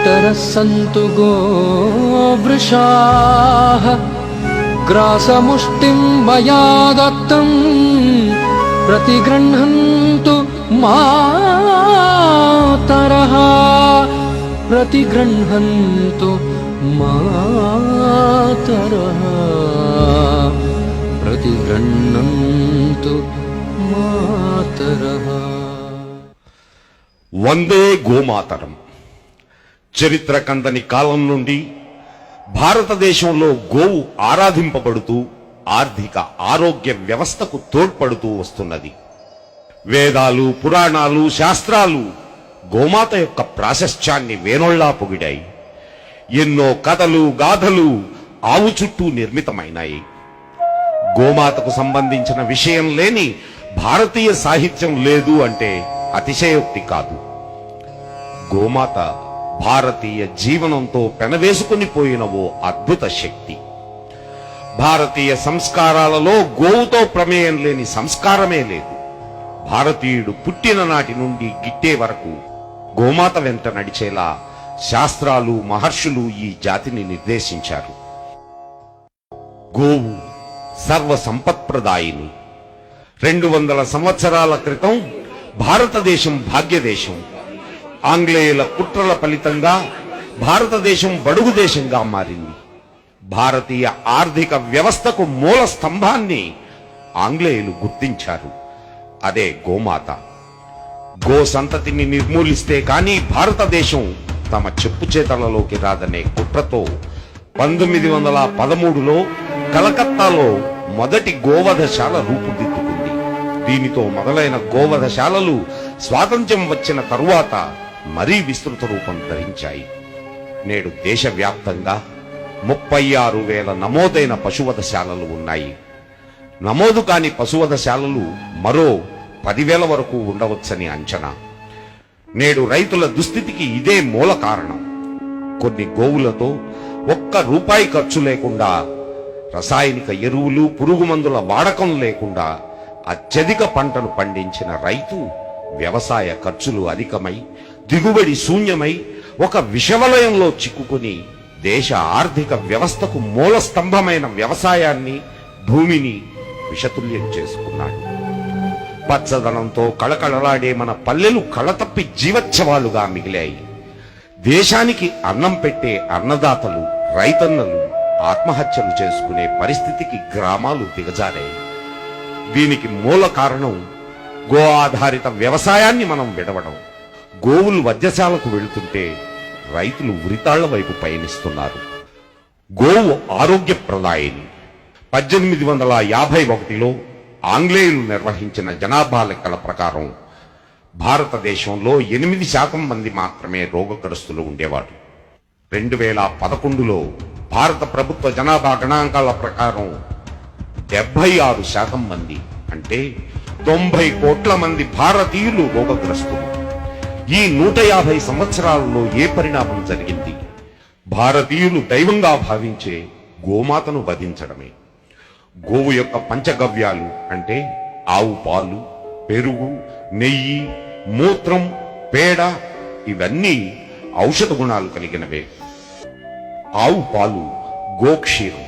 पितरः सन्तु गोवृषाः ग्रासमुष्टिं मया दत्तं प्रतिगृह्णन्तु मातरः प्रतिगृह्णन्तु मातरः प्रतिगृह्णन्तु मातरः। వందే గోమాతరం. చరిత్ర కందని కాలం నుండి భారతదేశంలో గోవు ఆరాధింపబడుతూ ఆర్థిక ఆరోగ్య వ్యవస్థకు తోడ్పడుతూ వస్తున్నది. వేదాలు, పురాణాలు, శాస్త్రాలు గోమాత యొక్క ప్రాశస్త్యాన్ని వేనోళ్లా పొగిడాయి. ఎన్నో కథలు, గాథలు ఆవు చుట్టూ నిర్మితమైనాయి. గోమాతకు సంబంధించిన విషయం లేని భారతీయ సాహిత్యం లేదు అంటే అతిశయోక్తి కాదు. గోమాత భారతీయ జీవనంతో పెనవేసుకుని పోయిన ఓ అద్భుత శక్తి. భారతీయ సంస్కారాలలో గోవుతో ప్రమేయం లేని సంస్కారమే లేదు. భారతీయుడు పుట్టిన నాటి నుండి గిట్టే వరకు గోమాత వెంట నడిచేలా శాస్త్రాలు, మహర్షులు ఈ జాతిని నిర్దేశించారు. గోవు సర్వ సంపత్ప్రదాయిని. 200 సంవత్సరాల క్రితం భారతదేశం భాగ్యదేశం. ఆంగ్లేయుల కుట్రల ఫలితంగా భారతదేశం బడుగు దేశంగా మారింది. భారతీయ ఆర్థిక వ్యవస్థకు మూల స్తంభాన్ని ఆంగ్లేయులు గుర్తించారు. అదే గోమాత. గో సంతతిని నిర్మూలిస్తే కానీ భారతదేశం తమ చెప్పు చేతలలోకి రాదనే కుట్రతో 1913లో కలకత్తాలో మొదటి గోవధశాల రూపుదిద్దుకుంది. దీనితో మొదలైన గోవధశాలలు స్వాతంత్ర్యం వచ్చిన తరువాత మరీ విస్తృత రూపం ధరించాయి. నేడు దేశవ్యాప్తంగా 36,000 నమోదైన పశువధశాలలు ఉన్నాయి. నమోదు కాని పశువధశాలలు మరో 10,000 వరకు ఉండవచ్చని అంచనా. నేడు రైతుల దుస్థితికి ఇదే మూల కారణం. కొన్ని గోవులతో ₹1 ఖర్చు లేకుండా, రసాయనిక ఎరువులు, పురుగు మందుల వాడకం లేకుండా అత్యధిక పంటను పండించిన రైతు వ్యవసాయ ఖర్చులు అధికమై, దిగుబడి శూన్యమై ఒక విషవలయంలో చిక్కుకుని దేశ ఆర్థిక వ్యవస్థకు మూల స్తంభమైన వ్యవసాయాన్ని, భూమిని విషతుల్యం చేసుకున్నాడు. పచ్చదనంతో కళకళలాడే మన పల్లెలు కళతప్పి జీవోత్సవాలుగా మిగిలాయి. దేశానికి అన్నం పెట్టే అన్నదాతలు, రైతన్నలు ఆత్మహత్యలు చేసుకునే పరిస్థితికి గ్రామాలు దిగజారాయి. దీనికి మూల కారణం గో ఆధారిత వ్యవసాయాన్ని మనం విడవడం. గోవులు వధ్యశాలకు వెళుతుంటే రైతులు ఉరితాళ్ల వైపు పయనిస్తున్నారు. గోవు ఆరోగ్యప్రదాయిని. 1851లో ఆంగ్లేయులు నిర్వహించిన జనాభా లెక్కల ప్రకారం భారతదేశంలో 8% మంది మాత్రమే రోగగ్రస్తులు ఉండేవాడు. 2011లో భారత ప్రభుత్వ జనాభా గణాంకాల ప్రకారం 76% మంది, అంటే 90 కోట్ల మంది భారతీయులు రోగగ్రస్తులు. ఈ 150 సంవత్సరాలలో ఏ పరిణామం జరిగింది? భారతీయులు దైవంగా భావించే గోమాతను వధించడమే. గోవు యొక్క పంచగవ్యాలు అంటే ఆవు పాలు, పెరుగు, నెయ్యి, మూత్రం, పేడ ఇవన్నీ ఔషధ గుణాలు కలిగినవే. ఆవు పాలు గోక్షీరం.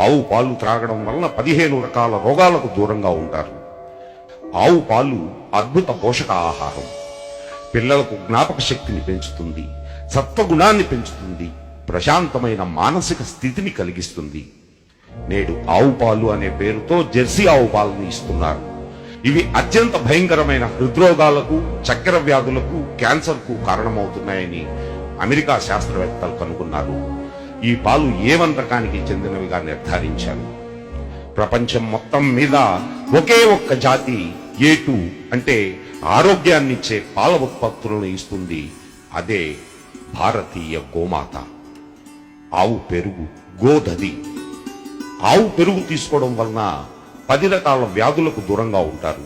ఆవు పాలు త్రాగడం వలన 15 రకాల రోగాలకు దూరంగా ఉంటారు. ఆవు పాలు అద్భుత పోషక ఆహారం. పిల్లలకు జ్ఞాపక శక్తిని పెంచుతుంది, సత్వగుణాన్ని పెంచుతుంది, ప్రశాంతమైన మానసిక స్థితిని కలిగిస్తుంది. నేడు ఆవు పాలు అనే పేరుతో జెర్సీ ఆవు పాలను ఇస్తున్నారు. ఇవి అత్యంత భయంకరమైన హృద్రోగాలకు, చక్కెర వ్యాధులకు, క్యాన్సర్కు కారణమవుతున్నాయని అమెరికా శాస్త్రవేత్తలు కనుగొన్నారు. ఈ పాలు A1 రకానికి చెందినవిగా నిర్ధారించారు. ప్రపంచం మొత్తం మీద ఒకే ఒక్క జాతి A2 అంటే ఆరోగ్యాన్నిచ్చే పాల ఉత్పత్తులను ఇస్తుంది. అదే భారతీయ గోమాత. ఆవు పెరుగు, గోదధి. ఆవు పెరుగు తీసుకోవడం వలన 10 రకాల వ్యాధులకు దూరంగా ఉంటారు.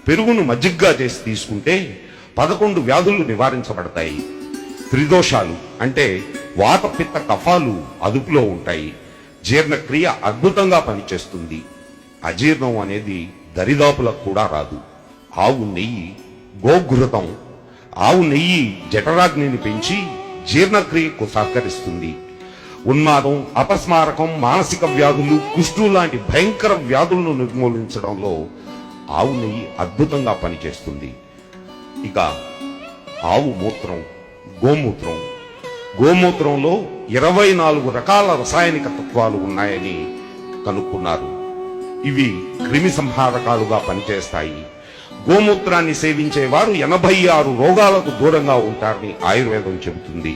పెరుగును మజ్జిగ్గా చేసి తీసుకుంటే 11 వ్యాధులు నివారించబడతాయి. త్రిదోషాలు అంటే వాత, పిత్త, కఫాలు అదుపులో ఉంటాయి. జీర్ణక్రియ అద్భుతంగా పనిచేస్తుంది. అజీర్ణం అనేది దరిదాపులకు కూడా రాదు. ఆవు నెయ్యి, గోఘృతం. ఆవు నెయ్యి జఠరాగ్నిని పెంచి జీర్ణక్రియకు సహకరిస్తుంది. ఉన్మాదం, అపస్మారకం, మానసిక వ్యాధులు, కుష్టు లాంటి భయంకర వ్యాధులను నిర్మూలించడంలో ఆవు నెయ్యి అద్భుతంగా పనిచేస్తుంది. ఇక ఆవు మూత్రం, గోమూత్రం. గోమూత్రంలో 24 రకాల రసాయనిక తత్వాలు ఉన్నాయని కనుక్కున్నారు. ఇవి క్రిమి సంహారకాలుగా పనిచేస్తాయి. గోమూత్రాన్ని సేవించే వారు 86 రోగాలకు దూరంగా ఉంటారని ఆయుర్వేదం చెబుతుంది.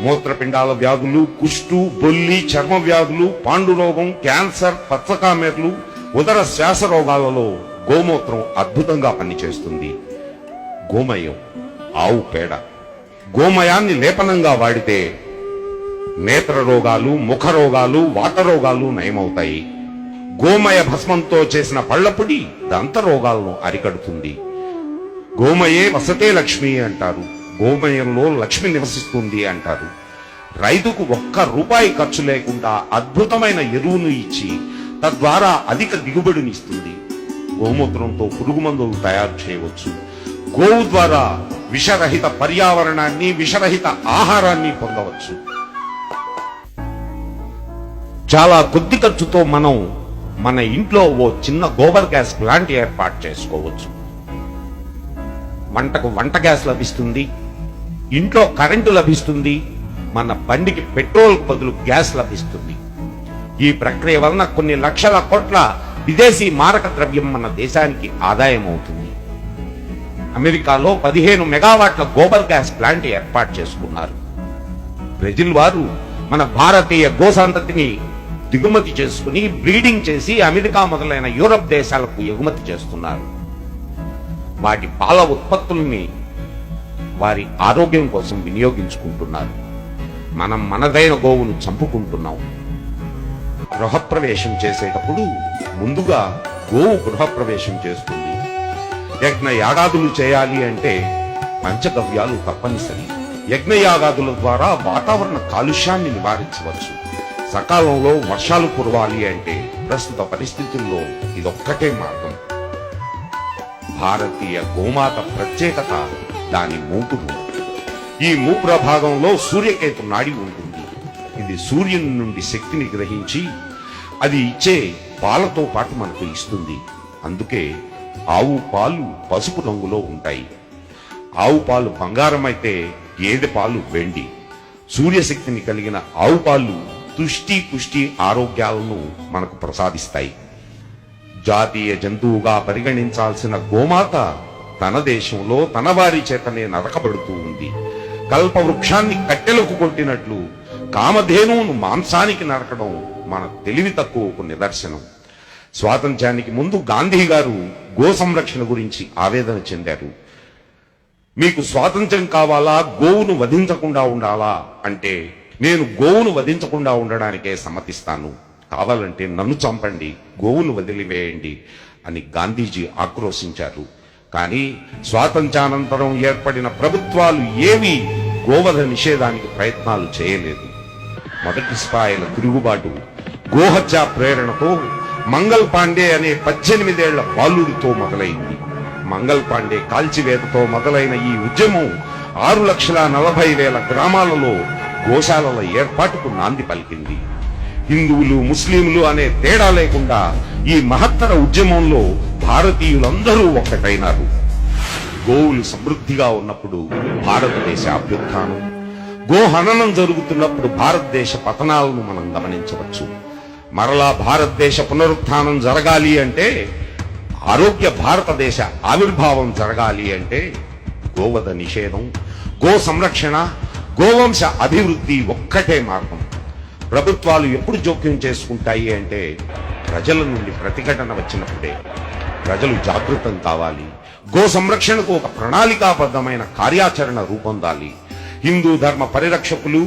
మూత్రపిండాల వ్యాధులు, కుష్టు, బొల్లి, చర్మ వ్యాధులు, పాండురోగం, క్యాన్సర్, పచ్చకామెర్లు, ఉదర శ్వాస రోగాలలో గోమూత్రం అద్భుతంగా పనిచేస్తుంది. గోమయం, ఆవు పేడ. గోమయాన్ని లేపనంగా వాడితే నేత్ర రోగాలు, ముఖ రోగాలు, వాత రోగాలు నయమవుతాయి. గోమయ భస్మంతో చేసిన పళ్లపుడి దంత రోగాలను అరికడుతుంది. గోమయే వసతే లక్ష్మి అంటారు. గోమయంలో లక్ష్మి నివసిస్తుంది అంటారు. రైతుకు ₹1 ఖర్చు లేకుండా అద్భుతమైన ఎరువును ఇచ్చి తద్వారా అధిక దిగుబడినిస్తుంది. గోమూత్రంతో పురుగు మందులు తయారు చేయవచ్చు. గోవు ద్వారా విషరహిత పర్యావరణాన్ని, విషరహిత ఆహారాన్ని పొందవచ్చు. చాలా కొద్ది ఖర్చుతో మనం మన ఇంట్లో ఓ చిన్న గోబర్ గ్యాస్ ప్లాంట్ ఏర్పాటు చేసుకోవచ్చు. వంటకు వంట గ్యాస్ లభిస్తుంది, ఇంట్లో కరెంటు లభిస్తుంది, మన బండికి పెట్రోల్ బదులు గ్యాస్ లభిస్తుంది. ఈ ప్రక్రియ వలన కొన్ని లక్షల కోట్ల విదేశీ మారక ద్రవ్యం మన దేశానికి ఆదాయం అవుతుంది. అమెరికాలో 15 మెగావాట్ల గోబర్ గ్యాస్ ప్లాంట్ ఏర్పాటు చేసుకున్నారు. బ్రెజిల్ వారు మన భారతీయ గోసంతతిని దిగుమతి చేసుకుని బ్రీడింగ్ చేసి అమెరికా మొదలైన యూరప్ దేశాలకు ఎగుమతి చేస్తున్నారు. వాటి పాల ఉత్పత్తుల్ని వారి ఆరోగ్యం కోసం వినియోగించుకుంటున్నారు. మనం మనదైన గోవును చంపుకుంటున్నాం. గృహప్రవేశం చేసేటప్పుడు ముందుగా గోవు గృహప్రవేశం చేస్తుంది. యజ్ఞ యాగాదులు చేయాలి అంటే పంచగవ్యాలు తప్పనిసరి. యజ్ఞయాగాదుల ద్వారా వాతావరణ కాలుష్యాన్ని నివారించవచ్చు. సకాలంలో వర్షాలు కురవాలి అంటే ప్రస్తుత పరిస్థితుల్లో ఇదొక్కటే మార్గం. భారతీయ గోమాత ప్రత్యేకత దాని మూపురు. ఈ మూపుర భాగంలో సూర్యకేతు నాడి ఉంటుంది. ఇది సూర్యుని నుండి శక్తిని గ్రహించి అది ఇచ్చే పాలతో పాటు మనకు ఇస్తుంది. అందుకే ఆవు పాలు పసుపు రంగులో ఉంటాయి. ఆవు పాలు బంగారం అయితే గేదె పాలు వెండి. సూర్యశక్తిని కలిగిన ఆవు పాలు తుష్టి, పుష్టి, ఆరోగ్యాలను మనకు ప్రసాదిస్తాయి. జాతీయ జంతువుగా పరిగణించాల్సిన గోమాత తన దేశంలో తన వారి చేతనే నరకబడుతూ ఉంది. కల్పవృక్షాన్ని కట్టెలకు కొట్టినట్లు కామధేనువును మాంసానికి నరకడం మన తెలివి తక్కువకు నిదర్శనం. స్వాతంత్ర్యానికి ముందు గాంధీ గారు గో సంరక్షణ గురించి ఆవేదన చెందారు. మీకు స్వాతంత్ర్యం కావాలా, గోవును వధించకుండా ఉండాలా అంటే నేను గోవును వధించకుండా ఉండడానికే సమ్మతిస్తాను. కావాలంటే నన్ను చంపండి, గోవును వదిలివేయండి అని గాంధీజీ ఆక్రోశించారు. కానీ స్వాతంత్ర్యానంతరం ఏర్పడిన ప్రభుత్వాలు ఏమీ గోవధ నిషేధానికి ప్రయత్నాలు చేయలేదు. మొదటి సిపాయిల తిరుగుబాటు గోహత్య ప్రేరణతో మంగల్ పాండే అనే 18 ఏళ్ల బాలుడితో మొదలైంది. మంగల్ పాండే కాల్చివేతతో మొదలైన ఈ ఉద్యమం 6,40,000 గ్రామాలలో గోశాలల ఏర్పాటుకు నాంది పలికింది. హిందువులు, ముస్లింలు అనే తేడా లేకుండా ఈ మహత్తర ఉద్యమంలో భారతీయులందరూ ఒక్కటైనారు. గోవులు సమృద్ధిగా ఉన్నప్పుడు భారతదేశ అభ్యుత్థానం, గోహననం జరుగుతున్నప్పుడు భారతదేశ పతనాలను మనం గమనించవచ్చు. మరలా భారతదేశ పునరుత్థానం జరగాలి అంటే, ఆరోగ్య భారతదేశ ఆవిర్భావం జరగాలి అంటే గోవధ నిషేధం, గో సంరక్షణ, గోవంశ అభివృద్ధి ఒక్కటే మార్గం. ప్రభుత్వాలు ఎప్పుడు జోక్యం చేసుకుంటాయి అంటే ప్రజల నుండి ప్రతిఘటన వచ్చినప్పుడే. ప్రజలు జాగృతం కావాలి. గో సంరక్షణకు ఒక ప్రణాళికాబద్ధమైన కార్యాచరణ రూపొందాలి. హిందూ ధర్మ పరిరక్షకులు,